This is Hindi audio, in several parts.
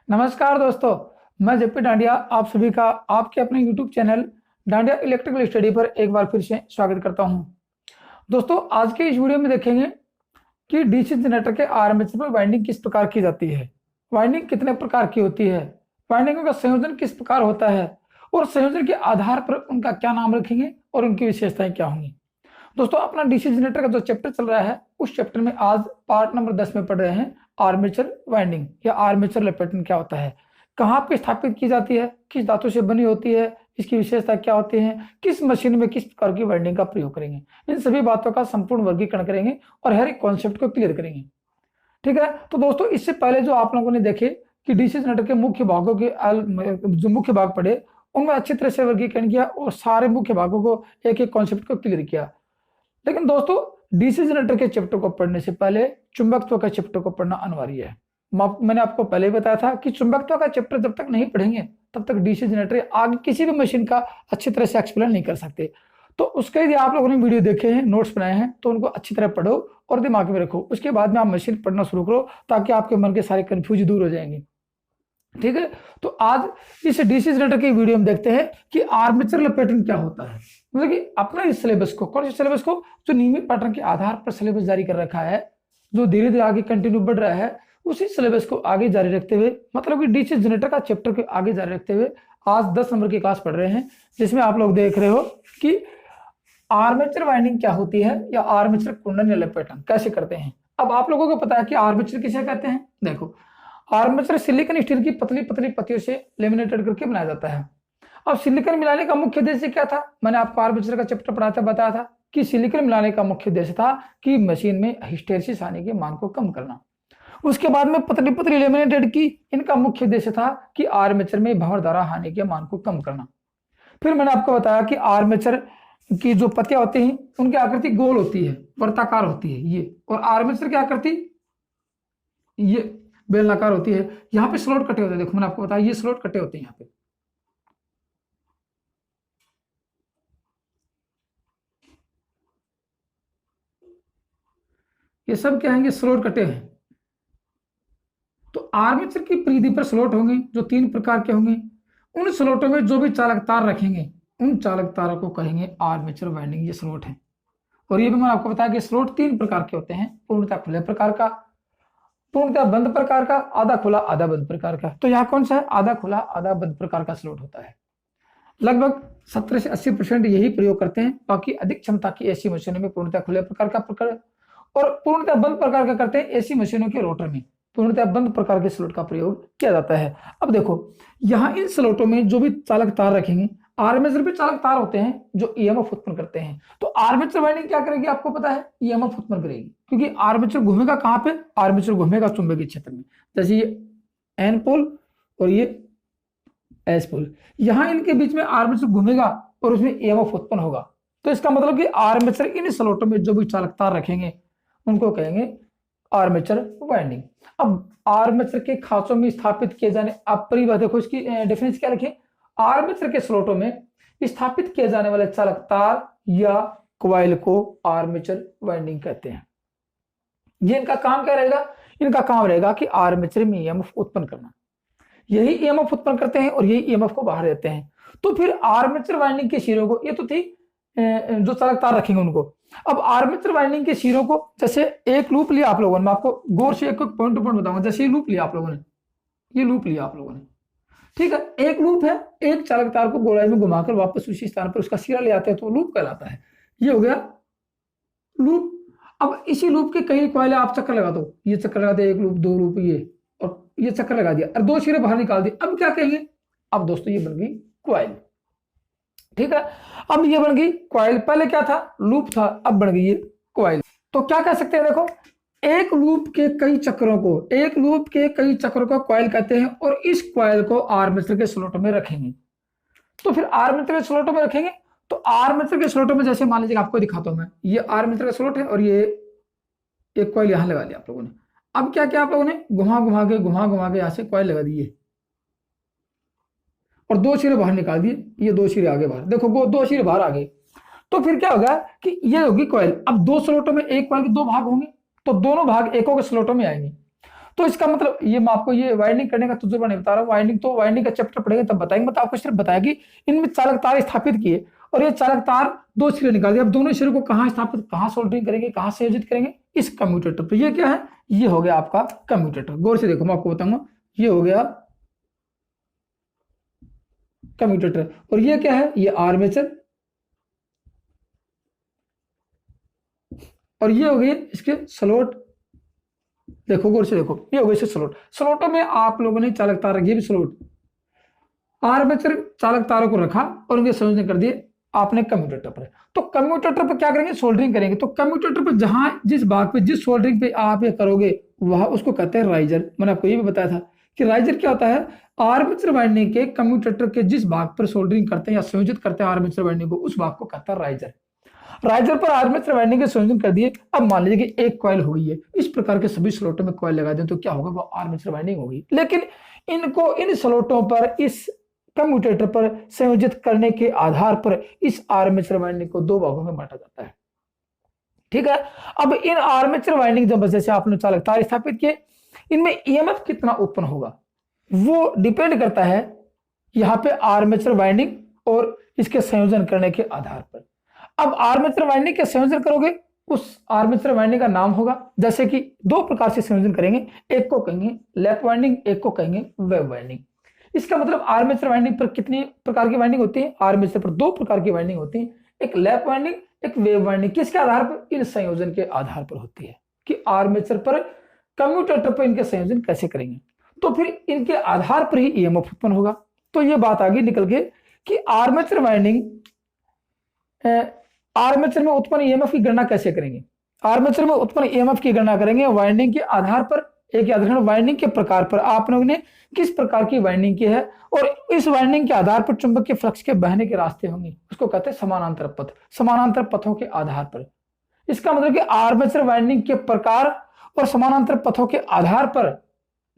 नमस्कार दोस्तों, मैं जेपी डांडिया आप सभी का आपके अपने YouTube channel dandiya electrical study पर एक बार फिर से स्वागत करता हूं। दोस्तों, आज के इस वीडियो में देखेंगे कि डीसी जनरेटर के आर्मेचर पर वाइंडिंग किस प्रकार की जाती है, वाइंडिंग कितने प्रकार की होती है, वाइंडिंगों का संयोजन किस प्रकार होता है और संयोजन के आधार पर उनका क्या नाम रखेंगे और उनकी विशेषताएं क्या होंगी। दोस्तों, अपना डीसी जनरेटर का जो चैप्टर चल रहा है उस चैप्टर में आज पार्ट नंबर 10 में पढ़ रहे हैं आर्मेचर वाइंडिंग या आर्मेचर लपेटन क्या होता है, कहाँ पे स्थापित की जाती है, किस धातु से बनी होती है, इसकी विशेषता क्या होती है, किस मशीन में किस प्रकार की वाइंडिंग का प्रयोग करेंगे। इन सभी बातों का संपूर्ण वर्गीकरण करेंगे और हर एक कॉन्सेप्ट को क्लियर करेंगे। ठीक है, तो दोस्तों इससे पहले जो आप लोगों ने देखे कि डीसी जनरेटर के मुख्य भागों के जो मुख्य भाग पढ़े उनमें अच्छी तरह से वर्गीकरण किया और सारे मुख्य भागों को एक एक कॉन्सेप्ट को क्लियर किया। लेकिन दोस्तों, डीसी जनरेटर के चैप्टर को पढ़ने से पहले चुंबकत्व का चैप्टर को पढ़ना अनिवार्य है। मैंने आपको पहले ही बताया था कि चुंबकत्व का चैप्टर जब तक नहीं पढ़ेंगे तब तक डीसी जनरेटर आगे किसी भी मशीन का अच्छी तरह से एक्सप्लेन नहीं कर सकते। तो उसके यदि आप लोगों ने वीडियो देखे हैं, नोट्स बनाए हैं, तो उनको अच्छी तरह पढ़ो और दिमाग में रखो। उसके बाद में आप मशीन पढ़ना शुरू करो ताकि आपके मन के सारे कंफ्यूज दूर हो जाएंगे। ठीक है, तो आज इस डीसी जनरेटर की वीडियो में देखते हैं कि आर्मेचर लपेटन क्या होता है। मतलब कि अपना इस सिलेबस को, कौन से सिलेबस को, जो नियमित पैटर्न के आधार पर सिलेबस जारी कर रखा है, जो धीरे धीरे आगे कंटिन्यू बढ़ रहा है, उसी सिलेबस को आगे जारी रखते हुए, मतलब कि डीसी जनरेटर का चैप्टर को आगे जारी रखते हुए आज 10 नंबर की क्लास पढ़ रहे हैं, जिसमें आप लोग देख रहे हो कि आर्मेचर वाइंडिंग क्या होती है या आर्मेचर कुंडन या लपेटन कैसे करते हैं। अब आप लोगों को पता है कि आर्मेचर किसे कहते हैं। देखो, आर्मेचर सिलिकॉन स्टील की पतली पतली पत्तियों से लेमिनेटेड करके बनाया जाता है। अब सिलिकॉन मिलाने का मुख्य उद्देश्य क्या था, मैंने आपको आर्मेचर का चैप्टर पढ़ाते बताया था कि सिलिकॉन मिलाने का मुख्य उद्देश्य था कि मशीन में हिस्टैरिसीस आने के मान को कम करना। उसके बाद में पतली पतली लेमिनेटेड की, इनका मुख्य उद्देश्य था कि आर्मेचर में भंवर धारा आने के मान को कम करना। फिर मैंने आपको बताया कि आर्मेचर की जो पत्तियां होती हैं उनकी आकृति गोल होती है, वर्ताकार होती है ये, और आर्मेचर की आकृति ये बेलनाकार होती है। यहाँ पे स्लॉट कटे होते हैं, देखो मैंने आपको बताया ये स्लॉट कटे होते हैं यहाँ पे। ये सब क्या है, ये स्लॉट कटे हैं। तो आर्मेचर की परिधि पर स्लॉट होंगे जो 3 प्रकार के होंगे। उन स्लॉटों में जो भी चालक तार रखेंगे उन चालक तारों को कहेंगे आर्मेचर वाइंडिंग। ये स्लॉट है, और ये भी मैंने आपको बताया कि स्लॉट 3 प्रकार के होते हैं, पूर्णतः खुले प्रकार का, पूर्णतः बंद प्रकार का, आधा खुला आधा बंद प्रकार का। तो यहाँ कौन सा है, आधा खुला आधा बंद प्रकार का स्लॉट होता है। लगभग 70 से 80% यही प्रयोग करते हैं। बाकी अधिक क्षमता की एसी मशीनों में पूर्णतः खुले प्रकार का प्रकार और पूर्णतः बंद प्रकार का करते हैं एसी मशीनों के रोटर में पूर्णतः बंद प्रकार के स्लॉट का प्रयोग किया जाता है। अब देखो, यहाँ इन स्लॉटों में जो भी चालक तार रखेंगे, आर्मेचर पे चालक तार होते हैं जो ईएमएफ उत्पन्न करते हैं। तो आर्मेचर वाइंडिंग क्या करेगी, आपको पता है, ईएमएफ उत्पन्न करेगी, क्योंकि आर्मेचर घूमेगा कहां पे, आर्मेचर घूमेगा चुंबकीय क्षेत्र में। जैसे ये एन पोल और ये एस पोल, यहां इनके बीच में आर्मेचर घूमेगा और उसमें ईएमएफ उत्पन्न होगा। तो इसका मतलब कि आर्मेचर इन स्लॉटों में जो भी चालक तार रखेंगे उनको कहेंगे आर्मेचर वाइंडिंग। अब आर्मेचर के खांचों में स्थापित किए जाने, आप परिभाषा देखो, इसकी डिफरेंस क्या रखें, आर्मेचर के स्लॉटों में स्थापित किए जाने वाले चालक तार या कॉइल को आर्मेचर वाइंडिंग कहते हैं। ये इनका काम क्या रहेगा, इनका काम रहेगा कि आर्मेचर में ईएमएफ उत्पन्न करना। यही ईएमएफ उत्पन्न करते हैं और यही ईएमएफ को बाहर देते हैं। तो फिर आर्मेचर वाइंडिंग के सिरों को, ये तो थी जो चालक तार रखेंगे उनको। अब आर्मेचर वाइंडिंग के सिरों को, जैसे एक लूप लिया आप लोगों ने, मैं आपको गौर से एक पॉइंट टू पॉइंट बताऊंगा। जैसे ये लूप लिया आप लोगों ने, ये लूप लिया आप लोगों ने, ठीक है, एक लूप है, एक चालक तार को गोलाई में घुमाकर वापस उसी स्थान पर उसका सिरा ले आते हैं, तो लूप कहलाता है। ये हो गया लूप। अब इसी लूप के कई कॉइल आप चक्कर लगा दो, ये चक्कर लगा दिया, एक लूप, 2 लूप, ये और ये चक्कर लगा दिया और 2 सिरे बाहर निकाल दिए। अब क्या कहेंगे, अब दोस्तों ये बन गई कॉइल। ठीक है, अब ये बन गई कॉइल। पहले क्या था, लूप था, अब बन गई ये कॉइल। तो क्या कह सकते हैं, देखो, एक लूप के कई चक्रों को, एक लूप के कई चक्रों को कॉइल कहते हैं और इस कॉइल को आर्मेचर के स्लॉट में रखेंगे। तो फिर आर्मेचर के स्लॉट में रखेंगे, तो आर्मेचर के स्लॉट में, जैसे मान लीजिए आपको दिखाता हूं मैं, ये आर्मेचर का स्लॉट है और ये एक कॉइल यहां लगा लिया आप लोगों ने। अब क्या किया आप लोगों ने, घुमा घुमा के यहां से कॉइल लगा दिए और 2 सिरे बाहर निकाल दिए, ये 2 सिरे आगे बाहर, देखो 2 सिरे बाहर आ गए। तो फिर क्या होगा कि ये होगी कॉइल। अब 2 स्लॉटों में एक कॉइल के 2 भाग होंगे, तो दोनों भाग एकों के स्लॉटों में आएंगे। तो इसका मतलब ये मैं आपको ये वाइंडिंग करने का तजुर्बा नहीं बता रहा हूँ, वाइंडिंग का चैप्टर पढ़ेंगे तब बताएंगे। मतलब आपको सिर्फ बताया कि इनमें चालक तार स्थापित किए और ये चालक तार दो सिरे निकाल दिए। अब दोनों सिरे को कहाँ स्थापित, कहाँ सोल्डरिंग करेंगे, कहाँ संयोजित करेंगे, इस कम्यूटेटर पर। ये क्या है, ये हो गया आपका कम्यूटेटर। गौर से देखो मैं आपको बताऊंगा, ये हो गया कम्यूटेटर और ये क्या है, ये आर्मेचर और ये हो गई इसके स्लॉट। देखो गौर से देखो, ये हो गई इसके स्लॉट। स्लॉटों में आप लोगों ने चालक तार रखी, भी स्लॉट आर्मेचर चालक तारों को रखा और उनके संयोजन कर दिए आपने कम्यूटेटर पर। तो कम्यूटेटर पर क्या करेंगे, सोल्डरिंग करेंगे। तो कम्यूटेटर पर जहां जिस भाग पे जिस सोल्डरिंग पे आप ये करोगे वह उसको कहते हैं राइजर। मैंने आपको ये भी बताया था कि राइजर क्या होता है, आर्मेचर वाइंडिंग के कम्यूटेटर के जिस भाग पर सोल्डरिंग करते हैं या संयोजित करते हैं आर्मेचर वाइंडिंग को, उस भाग को कहता है राइजर। राइजर पर आर्मेचर वाइंडिंग के संयोजन कर दिए। अब मान लीजिए कि एक कॉइल हो गई है, इस प्रकार के सभी स्लॉटों में कॉइल लगा दें तो क्या होगा, वो आर्मेचर वाइंडिंग होगी। लेकिन इनको इन स्लॉटों पर इस कम्यूटेटर पर संयोजित करने के आधार पर इस आर्मेचर वाइंडिंग को दो भागों में बांटा जाता है। ठीक है, अब इन आर्मेचर वाइंडिंग जब जैसे आपने चालक तार स्थापित किए, इनमें ईएमएफ कितना उत्पन्न होगा वो डिपेंड करता है यहां पे आर्मेचर वाइंडिंग और इसके संयोजन करने के आधार पर। अब आर्मेचर वाइंडिंग के संयोजन करोगे, उस आर्मेचर वाइंडिंग का नाम होगा, जैसे कि दो प्रकार से संयोजन करेंगे, एक को कहेंगे लैप वाइंडिंग, एक को कहेंगे वेव वाइंडिंग। इसका मतलब आर्मेचर वाइंडिंग पर कितनी प्रकार की वाइंडिंग होती है, आर्मेचर पर दो प्रकार की वाइंडिंग होती है, एक लैप वाइंडिंग, एक वेव वाइंडिंग। किसके आधार पर, इन संयोजन के आधार पर होती है कि आर्मेचर पर कम्यूटेटर पर इनके संयोजन कैसे करेंगे, तो फिर इनके आधार पर ही ईएमएफ उत्पन्न होगा। तो ये बात आगे निकल गई कि आर्मेचर वाइंडिंग, आर्मेचर में उत्पन्न ईएमएफ की गणना कैसे करेंगे। आर्मेचर में उत्पन्न ईएमएफ की गणना करेंगे वाइंडिंग के आधार पर, एक याद रखना वाइंडिंग के प्रकार पर, आप लोगों ने किस प्रकार की वाइंडिंग की है और इस वाइंडिंग के आधार पर चुंबकीय फ्लक्स के बहने के रास्ते होंगे, उसको कहते हैं समानांतर पथ। समानांतर पथों के आधार पर, इसका मतलब कि आर्मेचर वाइंडिंग के प्रकार और समानांतर पथों के आधार पर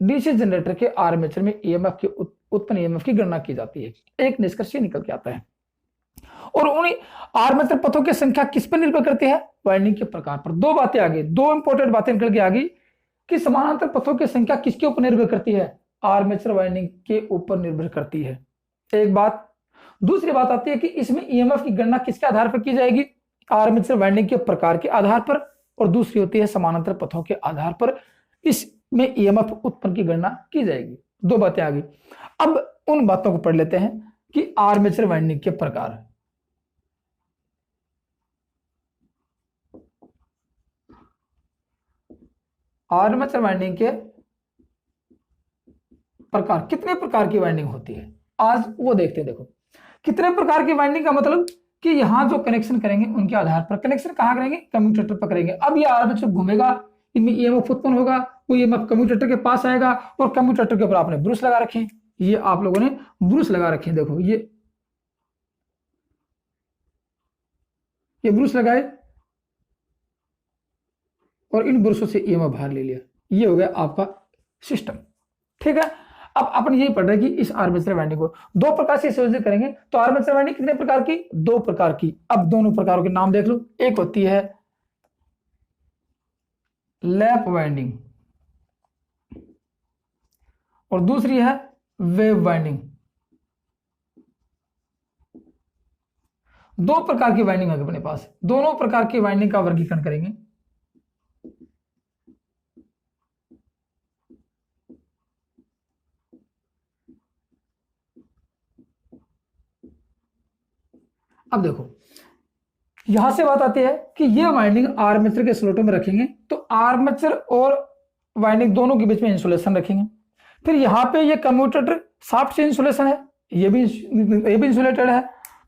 डीसी जनरेटर के आर्मेचर में ईएमएफ के उत्पन्न ईएमएफ की गणना की जाती है। एक निष्कर्ष निकल के आता है। और उन्हीं आर्मेचर पथों की संख्या किस पर निर्भर करती है, वाइंडिंग के प्रकार पर। दो बातें आ गई, दो इंपॉर्टेंट बातें निकल के आ गई कि समानांतर पथों की संख्या किसके ऊपर निर्भर करती है, आर्मेचर वाइंडिंग के ऊपर निर्भर करती है, एक बात। दूसरी बात आती है कि इसमें ईएमएफ की गणना किसके आधार पर की जाएगी, आर्मेचर वाइंडिंग के प्रकार के आधार पर, और दूसरी होती है समानांतर पथों के आधार पर इसमें ईएमएफ उत्पन्न की गणना की जाएगी। दो बातें आ गई। अब उन बातों को पढ़ लेते हैं कि आर्मेचर वाइंडिंग के प्रकार। आर्मेचर वाइंडिंग के प्रकार, कितने प्रकार की वाइंडिंग होती है आज वो देखते हैं। देखो कितने प्रकार की वाइंडिंग का मतलब कि यहां जो कनेक्शन करेंगे उनके आधार पर, कनेक्शन कहां करेंगे, कम्यूटेटर पर करेंगे। अब ये आर्मेचर घूमेगा, इनमें ईएमएफ उत्पन्न होगा, वो ईएमएफ कम्यूटेटर के पास आएगा और कम्यूटेटर के ऊपर आपने ब्रूस लगा रखे हैं, ये आप लोगों ने ब्रूस लगा रखे हैं। देखो ये ब्रूस लगाए और इन ब्रूसों से ईएमएफ बाहर ले लिया, ये हो गया आपका सिस्टम। ठीक है, अब अपन यही पढ़ रहे हैं कि इस आर्मेचर वाइंडिंग को दो प्रकार से संयोजित करेंगे। तो आर्मेचर वाइंडिंग कितने प्रकार की, दो प्रकार की। अब दोनों प्रकारों के नाम देख लो, एक होती है लैप वाइंडिंग और दूसरी है वेव वाइंडिंग। दो प्रकार की वाइंडिंग है अपने पास, दोनों प्रकार की वाइंडिंग का वर्गीकरण करेंगे। अब देखो यहां से बात आती है कि ये वाइंडिंग आर्मेचर के स्लॉटों में रखेंगे, तो आर्मेचर और वाइंडिंग दोनों के बीच में इंसुलेशन रखेंगे। फिर यहाँ पे ये कम्यूटेटर शाफ्ट से इंसुलेशन है, ये भी इंसुलेटेड है,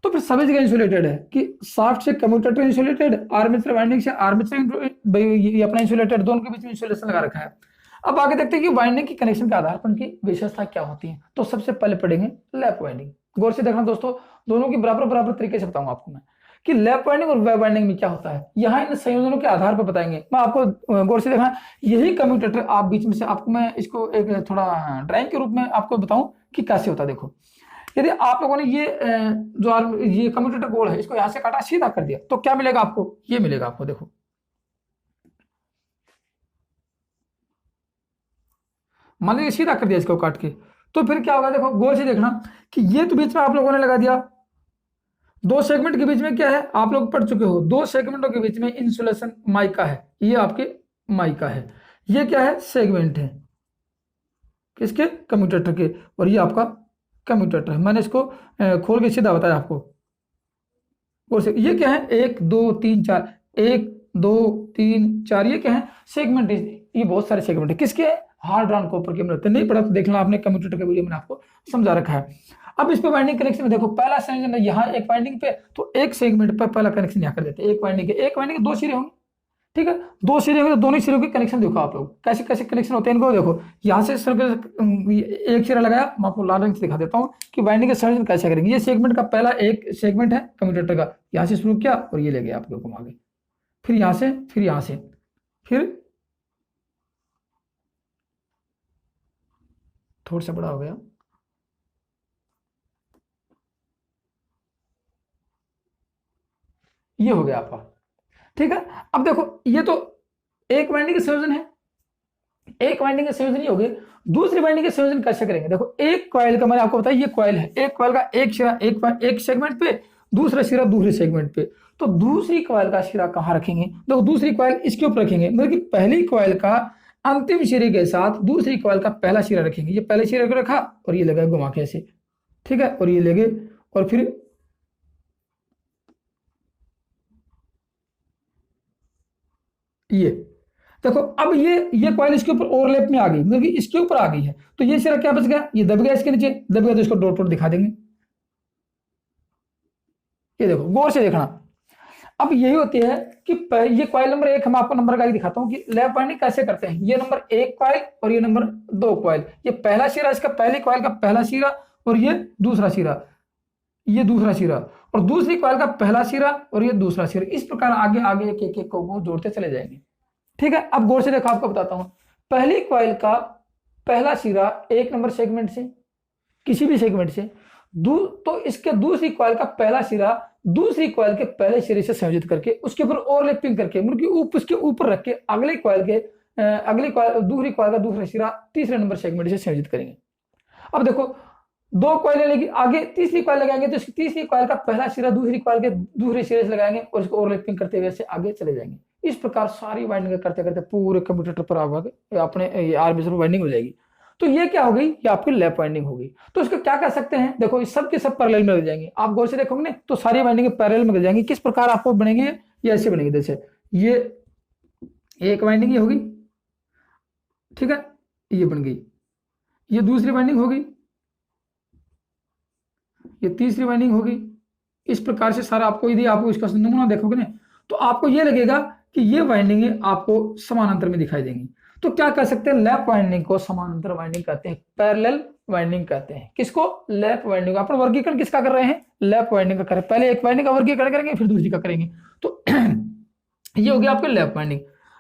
तो फिर सभी जगह इंसुलेटेड है कि शाफ्ट से कम्यूटेटर इंसुलेटेड, आर्मेचर वाइंडिंग से आर्मेचर ये अपना इंसुलेटेड, दोनों के बीच में इंसुलेशन लगा रखा है। अब आगे देखते हैं कि वाइंडिंग की कनेक्शन के आधार पर उनकी विशेषता क्या होती है। तो सबसे पहले पढ़ेंगे लैप वाइंडिंग। गौर से देखना दोस्तों, दोनों की बराबर तरीके से बताऊंगा आपको मैं कि लैप वाइंडिंग और वेव वाइंडिंग में क्या होता है, यहाँ इन संयोजनों के आधार पर बताएंगे। मैं आपको गौर से देखना, यही कम्यूटेटर आप बीच में से आपको मैं इसको एक थोड़ा ड्राइंग के रूप में आपको बताऊं कि कैसे होता है। देखो यदि आप लोगों ने ये कम्यूटेटर गोल है, इसको यहाँ से काटा सीधा कर दिया तो क्या मिलेगा आपको, ये मिलेगा आपको। देखो मान लीजिए सीधा कर दिया इसको काट के, तो फिर क्या होगा, देखो गौर से देखना कि ये तो बीच में आप लोगों ने लगा दिया, दो सेगमेंट के बीच में क्या है, आप लोग पढ़ चुके हो, दो सेगमेंटों के बीच में इंसुलेशन माइका है, ये आपके माइका है, ये क्या है, सेगमेंट है किसके, कम्यूटेटर के, और ये आपका कम्यूटेटर है। मैंने इसको खोल के सीधा बताया आपको। और ये क्या है, 1 2 3 4, 1 2 3 4, ये क्या है, सेगमेंट। ये बहुत सारे सेगमेंट है, किसके, हार्ड ड्रॉन कॉपर के मिलते, नहीं पढ़ा तो देखना आपने, कम्यूटेटर के वीडियो में आपको समझा रखा है। अब इस पे वाइंडिंग कनेक्शन में देखो, पहला सेगमेंट यहाँ एक वाइंडिंग पे, तो एक सेगमेंट पर पहला कनेक्शन यहाँ कर देते हैं, एक वाइंडिंग के दो सिरे होंगे, ठीक है, दो सिरे होंगे तो दोनों सिरों के कनेक्शन देखो आप लोग, कैसे कैसे कनेक्शन होते हैं इनको देखो। यहाँ से एक सिरा लगाया, मैं आपको लाल रंग से दिखा देता हूँ कि वाइंडिंग का संयोजन कैसे करेंगे। ये सेगमेंट का पहला एक सेगमेंट है कम्यूटेटर का, यहाँ से शुरू किया और ये ले गया आप लोग घुमा के, फिर यहाँ से, फिर यहाँ से, फिर थोड़ा सा बड़ा हो गया, ये हो गया आपका, ठीक है। अब देखो ये तो एक वाइंडिंग का संयोजन है, एक वाइंडिंग का संयोजन ही हो गया, दूसरी वाइंडिंग का संयोजन कैसे करेंगे, देखो एक कॉइल का, मैंने आपको बताया ये कॉइल है, एक कॉइल का एक सिरा एक सेगमेंट पे, दूसरा सिरा दूसरे सेगमेंट पे, तो दूसरी कॉइल का सिरा कहां रखेंगे, देखो दूसरी कॉइल इसके ऊपर रखेंगे, मतलब कि पहली कॉइल का अंतिम सिरे के साथ दूसरी कॉइल का पहला सिरा रखेंगे, ये पहले सिरे को रखा और ये लगा घुमा के ऐसे, ठीक है, और ये ले गए, और फिर ये देखो, अब ये कॉइल इसके ऊपर ओवरलैप में आ गई, मतलब कि इसके ऊपर आ गई है, तो ये सिरा क्या बच गया, ये दब गया, इसके नीचे दब गया, तो इसको डॉट डॉट दिखा देंगे। ये देखो गौर से देखना, अब यही होती है कि ये कॉइल नंबर 1, हम आपको नंबर का दिखाता हूं कि लैप वाइंडिंग कैसे करते हैं। ये नंबर 1 कॉइल और ये नंबर 2 कॉइल, ये पहला सिरा इसका, पहली कॉइल का पहला सिरा, और ये दूसरा सिरा, ये दूसरा सिरा, और दूसरी कॉइल का पहला सिरा और ये दूसरा सिरा, इस प्रकार आगे आगे एक एक को जोड़ते चले जाएंगे, ठीक है। अब गौर से देखो, आपको बताता हूं, पहली कॉइल का पहला सिरा एक नंबर सेगमेंट से, किसी भी सेगमेंट से, तो इसके दूसरी कॉइल का पहला सिरा दूसरी कॉइल के पहले सिरे से संयोजित करके उसके ऊपर ओवरलैपिंग करके, मतलब उसके ऊपर रख के अगली कॉइल दूसरी कॉइल का दूसरा सिरा तीसरे नंबर सेगमेंट से संयोजित करेंगे। अब देखो दो कॉइलें लेगी, आगे तीसरी कॉइल लगाएंगे, तो तीसरी कॉइल का पहला सिरा दूसरी कॉइल के दूसरे सिरे से लगाएंगे और इसको ओवरलैपिंग करते हुए आगे चले जाएंगे। इस प्रकार सारी वाइंडिंग करते करते पूरे कंप्यूटर पर अपने आर्मेचर वाइंडिंग हो जाएगी। तो ये क्या हो गई, ये आपकी लैप वाइंडिंग होगी। तो इसको क्या कर सकते हैं, देखो इस सब के सब पैरेलल में लग जाएंगे, आप गौर से देखोगे ना तो सारी वाइंडिंग पैरेलल में लग जाएंगी। किस प्रकार आपको बनेंगे, ये ऐसे बनेंगे, जैसे ये एक वाइंडिंग ये होगी, ठीक है, ये बन गई, ये दूसरी वाइंडिंग होगी, ये तीसरी वाइंडिंग होगी। इस प्रकार से सारा आपको, यदि आपको इसका नमूना देखोगे ना तो आपको ये लगेगा कि ये वाइंडिंग आपको समानांतर में दिखाई देंगी। तो क्या कर सकते हैं, लैप वाइंडिंग को समानांतर वाइंडिंग कहते हैं, पैरेलल वाइंडिंग कहते हैं। किसको, लैप वाइंडिंग। अपन वर्गीकरण किसका कर रहे हैं, लैप वाइंडिंग का कर रहे हैं। पहले एक वाइंडिंग का वर्गीकरण करेंगे, फिर दूसरी का करेंगे। तो ये हो गया आपके लैप वाइंडिंग।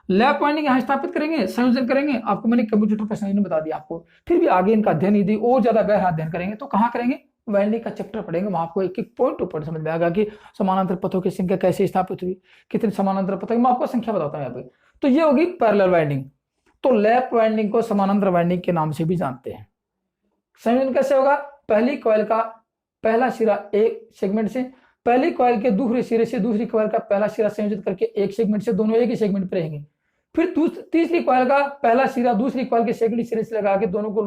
लैप वाइंडिंग यहाँ स्थापित करेंगे, संयोजन करेंगे, आपको मैंने कंप्यूटर पर संयोजन बता दिया आपको। फिर भी आगे इनका अध्ययन यदि और ज्यादा गहरा अध्ययन करेंगे तो कहाँ करेंगे, वाइंडिंग का चैप्टर पढ़ेंगे, वहां आपको एक एक पॉइंट टू पॉइंट समझ में आएगा कि समानांतर पथों की संख्या कैसे स्थापित हुई, कितने समानांतर पथ, मैं आपको संख्या बताता हूँ यहाँ पे। तो ये होगी पैरेलल वाइंडिंग। तो लैप वाइंडिंग को समानांतर वाइंडिंग के नाम से भी जानते हैं। संयोजन कैसे होगा, पहली कॉइल का पहला सिरा एक सेगमेंट से, पहली कॉइल के दूसरे सिरे से दूसरी कॉइल का पहला सिरा संयोजित करके एक सेगमेंट से, दोनों एक ही सेगमेंट पर रहेंगे। फिर तीसरी कॉइल का पहला सिरा दूसरी कॉइल के सेकंड सिरे से लगा के दोनों को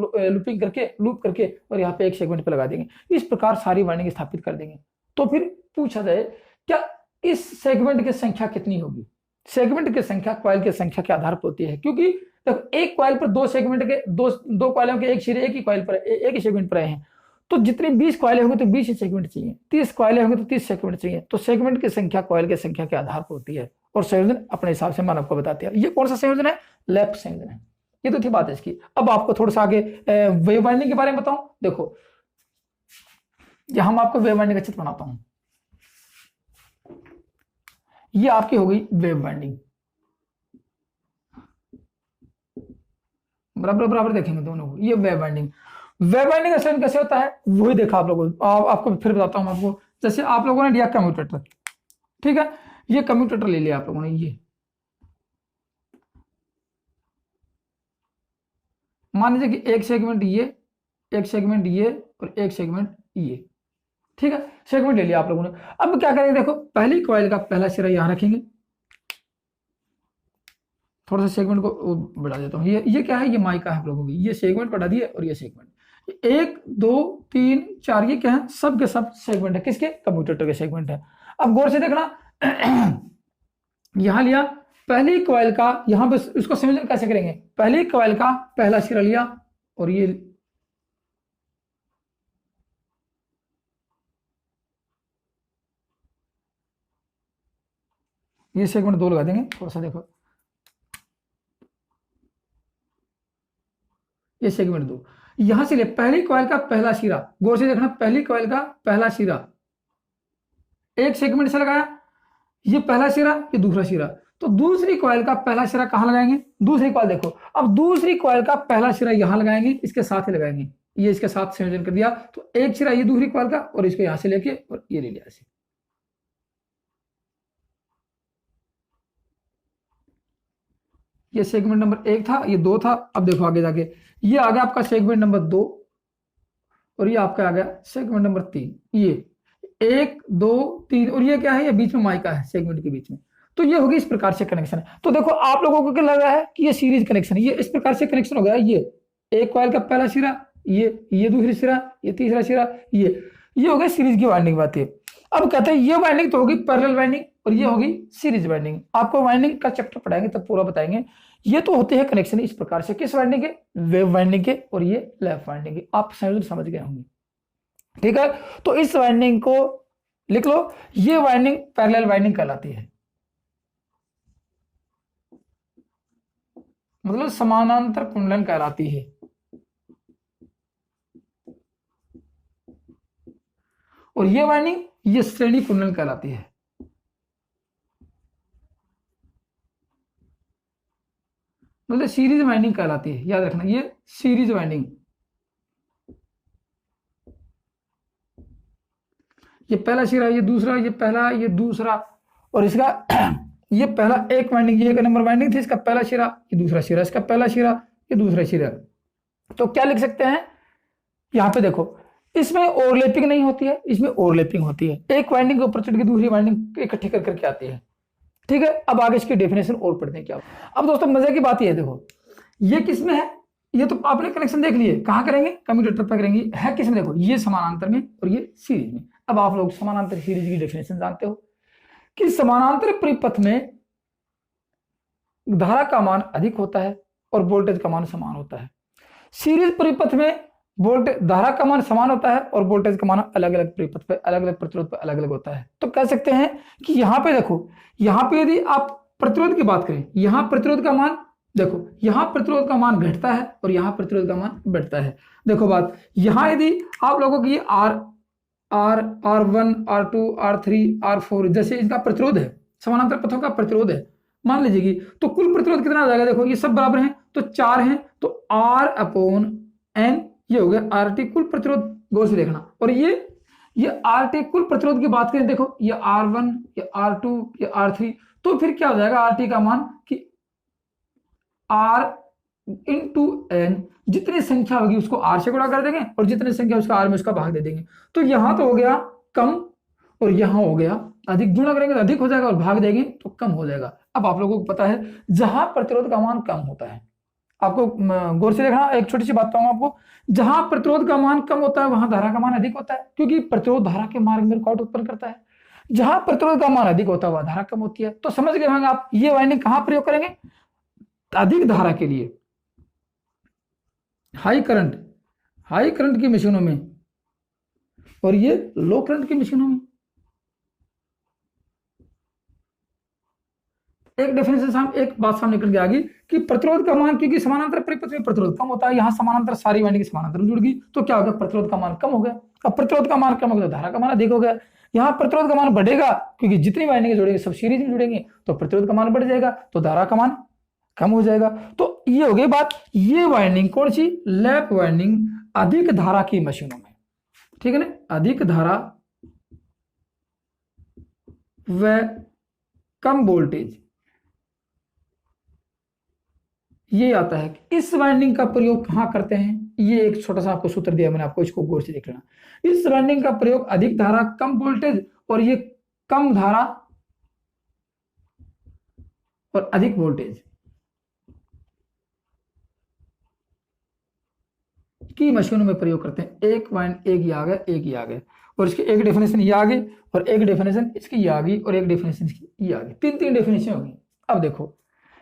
लूप करके और यहाँ पे एक सेगमेंट पे लगा देंगे। इस प्रकार सारी वाइंडिंग स्थापित कर देंगे। तो फिर पूछा जाए क्या इस सेगमेंट की संख्या कितनी होगी, सेगमेंट की संख्या कॉइल की संख्या के आधार पर होती है, क्योंकि तो एक कॉइल पर दो सेगमेंट के दो कॉइलों के एक सिरे एक ही कॉइल पर एक ही सेगमेंट पर आए हैं। तो जितनी 20 कॉइलें होंगी तो 20 ही सेगमेंट चाहिए, 30 कॉइलें होंगी तो 30 सेगमेंट चाहिए। तो सेगमेंट की संख्या कॉइल की संख्या के आधार पर होती है और संयोजन अपने हिसाब से मानव को बताते हैं। ये कौन सा संयोजन है, लैप संयोजन है। ये तो थी बात है इसकी। अब आपको थोड़ा सा आगे वेव वाइंडिंग के बारे में बताऊं। देखो हम आपको वेव वाइंडिंग का चित्र बनाता हूं। ये आपकी हो गई वेव वाइंडिंग, बराबर बराबर देखेंगे दोनों को। ये वेव वाइंडिंग, वेव वाइंडिंग का संयोजन कैसे होता है वही देखा आप लोगों को। आपको फिर बताता हूं आपको। जैसे आप लोगों ने लिया कम्यूटेटर, ठीक है, ये कम्यूटेटर ले लिया आप लोगों ने। ये मान लीजिए कि एक सेगमेंट ये, एक सेगमेंट ये और एक सेगमेंट ये, ठीक है, सेगमेंट ले लिया आप लोगों ने। अब क्या करेंगे, देखो पहली कॉइल का पहला सिरा यहां रखेंगे, थोड़ा सा सेगमेंट को बढ़ा देता हूँ, ये क्या है, ये माइका है आप लोगों की, ये सेगमेंट बढ़ा दिए और ये सेगमेंट, 1 2 3 4, ये क्या है, सब के सब सेगमेंट है, किसके, कम्यूटेटर के सेगमेंट है। अब गौर से देखना यहां लिया पहली कॉइल का, यहां पे इसको संयोजन कैसे करेंगे, पहली कॉइल का पहला सिरा लिया और ये सेगमेंट 2 लगा देंगे, थोड़ा सा देखो, ये सेगमेंट 2, यहां से ले पहली कॉइल का पहला सिरा, गौर से देखना, पहली कॉइल का पहला सिरा एक सेगमेंट से लगाया, ये पहला सिरा, ये दूसरा सिरा, तो दूसरी कॉइल का पहला सिरा कहां लगाएंगे, दूसरी कॉइल देखो, अब दूसरी कॉइल का पहला सिरा यहां लगाएंगे, इसके साथ ही लगाएंगे, ये इसके साथ संयोजन कर दिया, तो एक सिरा ये दूसरी कॉइल का और इसको यहां से लेके और ये ले लिया ऐसे, ये सेगमेंट नंबर 1 था, ये 2 था। अब देखो आगे जाके ये आ गया आपका सेगमेंट नंबर 2 और ये आपका आ गया सेगमेंट नंबर 3, ये 1 2 3 और ये क्या है, ये बीच में माइका है सेगमेंट के बीच में, तो ये होगी इस प्रकार से कनेक्शन। तो देखो आप लोगों को क्या लग रहा है कि ये सीरीज कनेक्शन है, ये इस प्रकार से कनेक्शन हो गया, ये एक कॉइल का पहला सिरा, ये दूसरी सिरा, ये तीसरा सिरा, ये हो गया सीरीज की वाइंडिंग बात है। अब कहते हैं ये वाइंडिंग तो होगी पैरेलल वाइंडिंग और ये होगी सीरीज वाइंडिंग, आपको वाइंडिंग का चैप्टर पढ़ाएंगे तब पूरा बताएंगे। ये तो होते हैं कनेक्शन इस प्रकार से, किस वाइंडिंग के, वेव वाइंडिंग के और ये लैप वाइंडिंग के, आप समझ गए होंगे, ठीक है। तो इस वाइंडिंग को लिख लो, ये वाइंडिंग पैरेलल वाइंडिंग कहलाती है, मतलब समानांतर कुंडलन कहलाती है, और ये वाइंडिंग ये श्रेणी कुंडलन कहलाती है। मतलब सीरीज वाइंडिंग कहलाती है, याद रखना, ये सीरीज वाइंडिंग, ये पहला सिरा, ये दूसरा, ये पहला, ये दूसरा, और इसका ये पहला एक वाइंडिंग, ये एक नंबर वाइंडिंग थी, इसका पहला सिरा, ये दूसरा सिरा, इसका पहला सिरा, ये दूसरा सिरा। तो क्या लिख सकते हैं, यहां पे देखो इसमें ओवरलैपिंग नहीं होती है, इसमें ओवरलैपिंग होती है, एक वाइंडिंग के ऊपर चढ़ के दूसरी वाइंडिंग इकट्ठी कर करके आती है, ठीक है। अब आगे इसकी डेफिनेशन और पढ़ते हैं क्या। अब दोस्तों मजे की बात ये है, देखो ये किसमें है, ये तो आपने कनेक्शन देख लिए, कहां करेंगे, कम्यूटेटर पर करेंगे, है किसमें, देखो ये समानांतर में और ये सीरीज में। अब आप लोग समानांतर सीरीज की डेफिनेशन जानते हो कि समानांतर परिपथ में धारा का मान अधिक होता है और वोल्टेज का मान समान होता है, सीरीज परिपथ में वोल्टेज धारा का मान समान होता है और वोल्टेज का मान अलग अलग परिपथ पे, अलग अलग प्रतिरोध पे अलग अलग होता है। तो कह सकते हैं कि यहां पे देखो, यहां पे यदि आप प्रतिरोध की बात करें, यहां प्रतिरोध का मान देखो, यहां प्रतिरोध का मान घटता है और यहां प्रतिरोध का मान बढ़ता है। देखो बात, यहां यदि आप लोगों की R1 R2 R3 R4 जैसे इसका प्रतिरोध है, समानांतर पथों का प्रतिरोध है, मान लीजिए, तो कुल प्रतिरोध कितना आ जाएगा, देखो ये सब बराबर हैं तो 4 हैं, तो R/N ये हो गया RT कुल प्रतिरोध, गौर से देखना। और ये RT कुल प्रतिरोध की बात करें, देखो ये R1 ये R2 ये R3, तो फिर क्या हो जाएगा RT का मान कि R/N, जितनी संख्या होगी उसको R से गुणा कर देंगे और जितनी संख्या उसका R में उसका भाग दे देंगे। तो यहां तो हो गया कम और यहां हो गया अधिक, गुणा करेंगे तो अधिक हो जाएगा और भाग देंगे तो कम हो जाएगा। अब आप लोगों को पता है जहां प्रतिरोध का मान कम होता है, आपको गौर से देखना, एक छोटी सी बात बताऊंगा आपको, जहां प्रतिरोध का मान कम होता है वहां धारा का मान अधिक होता है, क्योंकि प्रतिरोध धारा के मार्ग में रुकावट उत्पन्न करता है। जहां प्रतिरोध का मान अधिक होता है वहां धारा कम होती है। तो समझ गए होंगे आप, ये वाइंडिंग कहां प्रयोग करेंगे, अधिक धारा के लिए, हाई करंट की मशीनों में, और ये लो करंट की मशीनों में। एक डेफिनेशन एक बात सामने निकल के आ गई कि प्रतिरोध का मान, क्योंकि समानांतर परिपथ में प्रतिरोध कम होता है, यहां समानांतर सारी वाइंडिंग समानांतर जुड़ गई, तो क्या होगा, प्रतिरोध का मान कम हो गया। अब प्रतिरोध का मान कम हो गया, धारा का मान अधिक हो गया। यहां प्रतिरोध का मान बढ़ेगा क्योंकि जितनी वाइंडिंग जुड़ेंगे सब सीरीज में जुड़ेंगे, तो प्रतिरोध का मान बढ़ जाएगा, तो धारा का मान कम हो जाएगा। तो ये हो गई बात, ये वाइंडिंग कौन सी, लैप वाइंडिंग, अधिक धारा की मशीनों में, ठीक है ना, अधिक धारा व कम वोल्टेज, ये आता है कि इस वाइंडिंग का प्रयोग कहाँ करते हैं। ये एक छोटा सा आपको सूत्र दिया मैंने, आपको इसको गौर से देख लेना। इस वाइंडिंग का प्रयोग अधिक धारा कम वोल्टेज, और ये कम धारा और अधिक वोल्टेज की मशीनों में प्रयोग करते हैं। एक ये आ गया, एक ये आ गया, और इसकी एक डेफिनेशन ये आ गई, और एक डेफिनेशन इसकी ये आ गई, और एक डेफिनेशन इसकी ये आ गई। तीन डेफिनेशन होगी। अब देखो,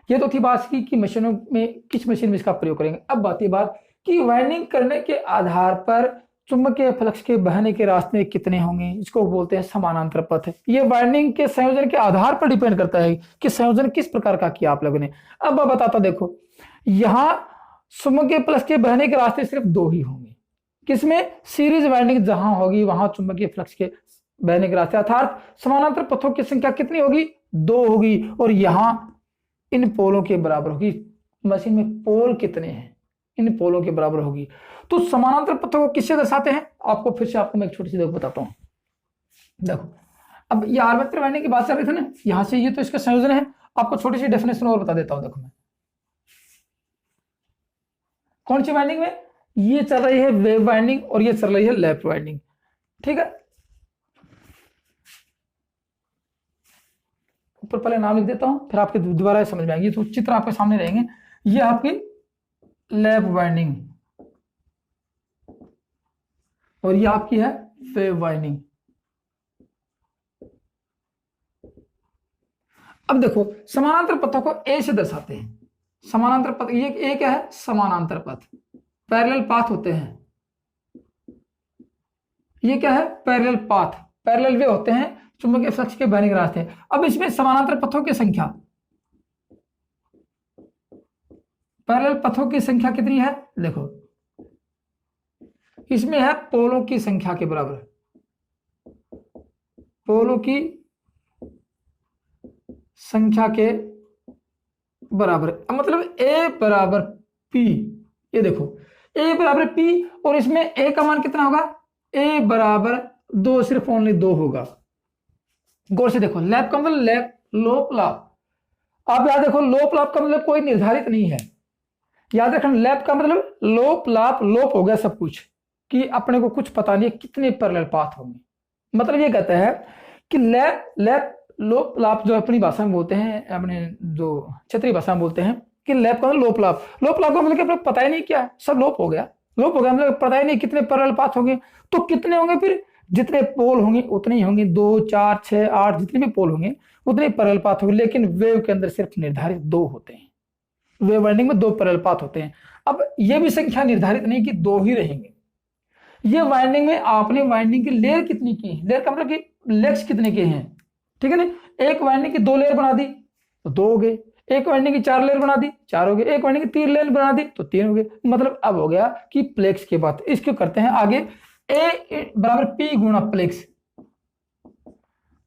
ये तो थी बात की मशीनों में किस मशीन में इसका प्रयोग करेंगे। अब बात कि वाइंडिंग करने के आधार पर चुंबकीय फ्लक्स के बहने के रास्ते कितने होंगे, इसको बोलते हैं समानांतर पथ। ये वाइंडिंग के संयोजन के आधार पर डिपेंड करता है कि संयोजन किस प्रकार का किया आप लोगों ने। अब मैं बताता, देखो यहां चुंबकीय फ्लक्स के बहने के रास्ते सिर्फ दो ही होंगे। किसमें? सीरीज वाइंडिंग जहां होगी वहां चुंबकीय फ्लक्स के बहने के रास्ते, अर्थात समानांतर पथों की संख्या कितनी होगी? दो होगी, और यहां इन पोलों के बराबर होगी। मशीन में पोल कितने हैं? इन पोलों के बराबर होगी। तो समानांतर पथों को किससे दर्शाते हैं? आपको फिर से आपको मैं एक छोटी सी बताता हूं। देखो, अब ये आर्मेचर वाइंडिंग की बात कर रहे थे ना, यहां से ये तो इसका संयोजन है। आपको छोटी सी डेफिनेशन और बता देता हूं। देखो, मैं कौन सी वाइंडिंग में? ये चल रही है वेव वाइंडिंग, और ये चल रही है लैप वाइंडिंग। ठीक है, ऊपर पहले नाम लिख देता हूं, फिर आपके दोबारा समझ में आएंगे। तो चित्र आपके सामने रहेंगे। ये आपकी लैप वाइंडिंग, और ये आपकी है वेव वाइंडिंग। अब देखो, समानांतर पथों को ए से दर्शाते हैं। समानांतर पथ, ये एक है समानांतर पथ, पैरेलल पाथ होते हैं। ये क्या है? पैरेलल पाथ, पैरेलल वे होते हैं चुंबकीय फ्लक्स के बहने के रास्ते। अब इसमें समानांतर पथों की संख्या, पैरेलल पथों की संख्या कितनी है? देखो, इसमें है पोलों की संख्या के बराबर, पोलों की संख्या के बराबर, मतलब ए बराबर पी। ये देखो, ए बराबर पी, और इसमें ए का मान कितना होगा? ए बराबर 2, सिर्फ ओनली 2 होगा। गौर से देखो, लैप का मतलब लैप, लोप लाप। आप याद देखो, लोप लाप का मतलब कोई निर्धारित नहीं है। याद रखना, लैप का मतलब लोप लाप, लोप हो गया सब कुछ, कि अपने को कुछ पता नहीं कितने पैरेलल पाथ होंगे। मतलब ये कहता है कि लैप लोप लाप जो अपनी भाषा में बोलते हैं, अपने जो क्षेत्रीय भाषा में बोलते हैं कि लैप का मतलब लोप लाप। लोप लाप का मतलब कि पता ही नहीं क्या, सब लोप हो गया। लोप हो गया मतलब पता ही नहीं कितने पैरेलल पाथ होंगे। तो कितने होंगे? फिर जितने पोल होंगे उतने ही होंगे, 2, 4, 6, 8, जितने भी पोल होंगे उतने पैरेलल पाथ होंगे। लेकिन वेव के अंदर सिर्फ निर्धारित 2 होते हैं। वेव वाइंडिंग में 2 पैरेलल पाथ होते हैं। अब यह भी संख्या निर्धारित नहीं कि 2 ही रहेंगे। ये वाइंडिंग में आपने वाइंडिंग की लेयर कितनी की है, लेयर का मतलब कि लेग्स कितने के हैं। ठीक है ना, एक वाइंडिंग की 2 लेयर बना दी तो 2 हो गए, एक वाइंडिंग की 4 लेयर बना दी 4 हो गए, एक वाइंडिंग की 3 लेयर बना दी तो 3 हो गए। मतलब अब हो गया कि प्लेक्स के बाद इसको करते हैं आगे, ए बराबर पी गुणा प्लेक्स।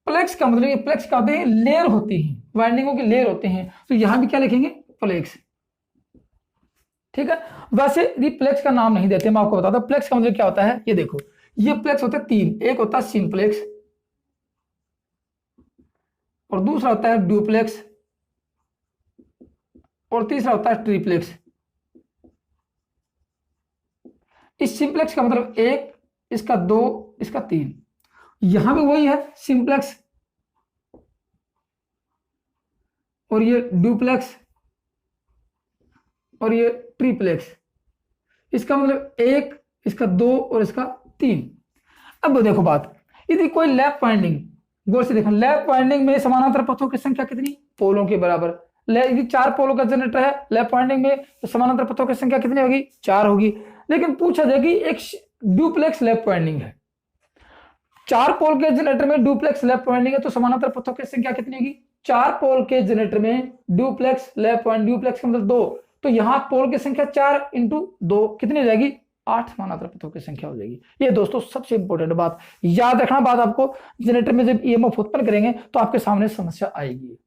प्लेक्स का मतलब, प्लेक्स का होते हैं लेयर होती है, वाइंडिंगों की लेयर होते हैं। तो यहां भी क्या लिखेंगे? प्लेक्स। ठीक है, वैसे यदि प्लेक्स का नाम नहीं देते, मैं आपको बताता हूं प्लेक्स का मतलब क्या होता है। ये देखो, ये प्लेक्स होते हैं 3, एक होता है सिंप्लेक्स, और दूसरा होता है ड्यूप्लेक्स, और तीसरा होता है ट्रिप्लेक्स। इस सिंप्लेक्स का मतलब 1, इसका 2, इसका 3। यहां भी वही है, सिंप्लेक्स, और ये ड्यूप्लेक्स, और ये ट्रिप्लेक्स। इसका मतलब 1, इसका 2 और इसका 3। अब देखो बात, यदि कोई लैप वाइंडिंग, गौर से देखो, लैप वाइंडिंग में समानांतर पथों की संख्या कितनी? पोलों के बराबर। यदि 4 पोलों का जनरेटर है लैप वाइंडिंग में, तो समानांतर पथों की संख्या कितनी होगी? 4 होगी। लेकिन पूछा जाए कि एक ड्यूप्लेक्स लैप वाइंडिंग है, 4 पोल के जनरेटर में ड्यूप्लेक्स लैप वाइंडिंग है, तो समानांतर पथों की संख्या कितनी होगी? 4 पोल के जनरेटर में ड्यूप्लेक्स लैप वाइंडिंग, ड्यूप्लेक्स का मतलब 2, तो यहां पोल की संख्या 4 × 2 कितनी हो जाएगी? 8 समानांतर पथों की संख्या हो जाएगी। ये दोस्तों सबसे इंपॉर्टेंट बात याद रखना। बात आपको जनरेटर में जब ईएमएफ उत्पन्न करेंगे तो आपके सामने समस्या आएगी।